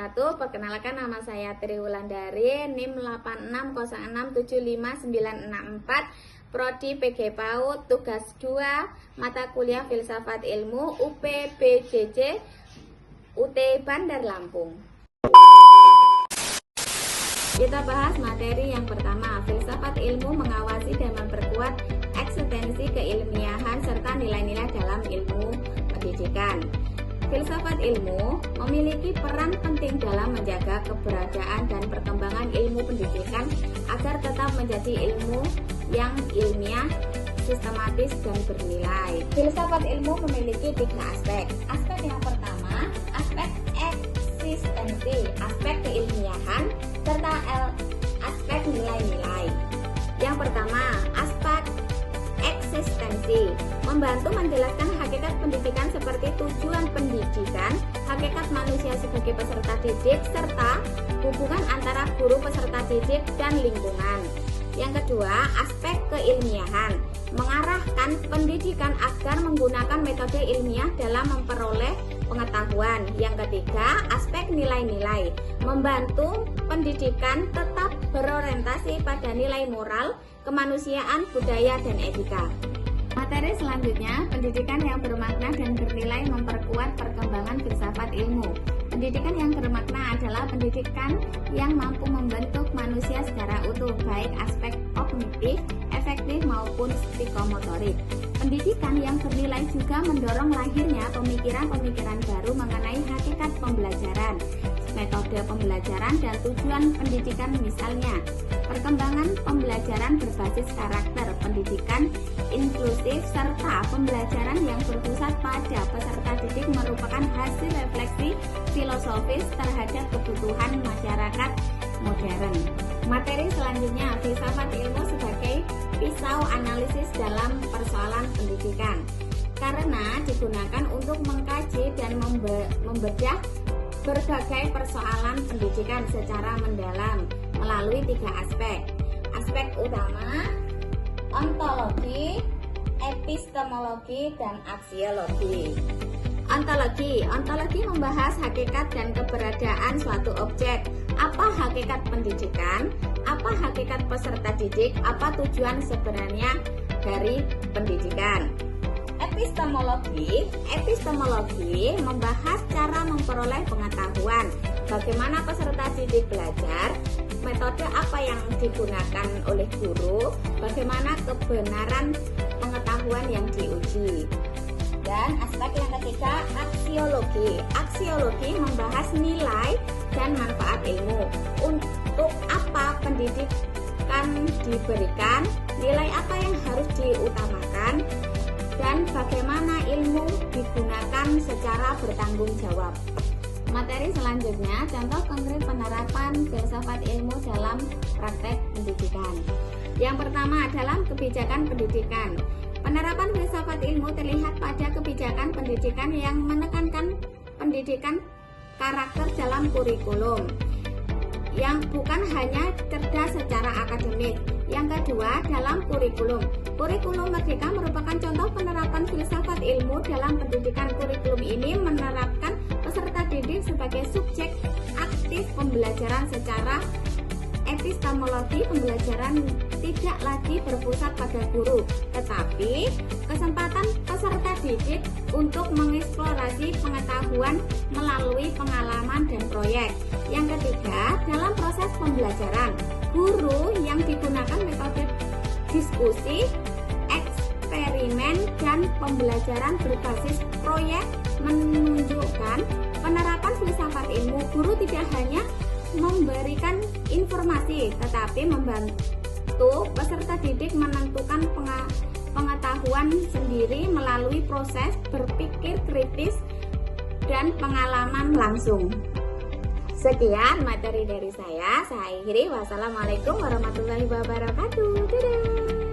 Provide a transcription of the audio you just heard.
wabarakatuh. Perkenalkan, nama saya Tri Wulandari, NIM 86067594, Prodi PG PAUD, tugas 2, mata kuliah Filsafat Ilmu, UPBJJ, UT Bandar Lampung. Kita bahas materi yang pertama, Filsafat Ilmu mengawasi dan memperkuat eksistensi keilmiahan serta nilai-nilai dalam ilmu pendidikan. Filsafat ilmu memiliki peran penting dalam menjaga keberadaan dan perkembangan ilmu pendidikan agar tetap menjadi ilmu yang ilmiah, sistematis, dan bernilai. Filsafat ilmu memiliki 3 aspek. Aspek yang pertama, aspek eksistensi, aspek keilmiahan, serta aspek nilai-nilai. Yang pertama, aspek eksistensi, membantu menjelaskan hakikat pendidikan seperti tujuan pendidikan, hakikat manusia sebagai peserta didik, serta hubungan antara guru peserta didik dan lingkungan. Yang kedua, aspek keilmiahan, mengarahkan pendidikan agar menggunakan metode ilmiah dalam memperoleh pengetahuan. Yang ketiga, aspek nilai-nilai, membantu pendidikan tetap berorientasi pada nilai moral, kemanusiaan, budaya, dan etika. Materi selanjutnya, pendidikan yang bermakna dan bernilai memperkuat perkembangan filsafat ilmu. Pendidikan yang bermakna adalah pendidikan yang mampu membentuk manusia secara utuh, baik aspek kognitif, efektif maupun psikomotorik. Pendidikan yang bernilai juga mendorong lahirnya pemikiran-pemikiran baru mengenai hakikat pembelajaran, metode pembelajaran, dan tujuan pendidikan, misalnya perkembangan pembelajaran berbasis karakter, pendidikan inklusif, serta pembelajaran yang berpusat pada peserta didik merupakan hasil refleksi filosofis terhadap kebutuhan masyarakat modern. Materi selanjutnya, filsafat ilmu sebagai pisau analisis dalam persoalan pendidikan, karena digunakan untuk mengkaji dan membedah berbagai persoalan pendidikan secara mendalam melalui 3 aspek. Aspek utama, ontologi, epistemologi, dan aksiologi. Ontologi membahas hakikat dan keberadaan suatu objek. Apa hakikat pendidikan? Apa hakikat peserta didik? Apa tujuan sebenarnya dari pendidikan? Epistemologi membahas cara memperoleh pengetahuan, bagaimana peserta didik belajar, metode apa yang digunakan oleh guru, bagaimana kebenaran pengetahuan yang diuji. Dan aspek yang ketiga, aksiologi membahas nilai dan manfaat ilmu. Untuk apa pendidikan diberikan, nilai apa yang harus diutamakan, dan bagaimana ilmu digunakan secara bertanggung jawab. Materi selanjutnya, contoh konkret penerapan filsafat ilmu dalam praktek pendidikan. Yang pertama, dalam kebijakan pendidikan. Penerapan filsafat ilmu terlihat pada kebijakan pendidikan yang menekankan pendidikan karakter dalam kurikulum, yang bukan hanya cerdas secara akademik. Yang kedua, dalam kurikulum. Kurikulum Merdeka merupakan contoh penerapan filsafat ilmu dalam pendidikan. Kurikulum ini menerapkan peserta didik sebagai subjek aktif pembelajaran. Secara epistemologi, pembelajaran tidak lagi berpusat pada guru, tetapi kesempatan peserta didik untuk mengeksplorasi pengetahuan melalui pengalaman dan proyek. Yang ketiga, dalam proses pembelajaran, guru yang digunakan metode diskusi, eksperimen, dan pembelajaran berbasis proyek menunjukkan penerapan filsafat ilmu. Guru tidak hanya memberikan informasi, tetapi membantu peserta didik menentukan pengetahuan sendiri melalui proses berpikir kritis dan pengalaman langsung. Sekian materi dari saya akhiri. Wassalamualaikum warahmatullahi wabarakatuh. Dadah.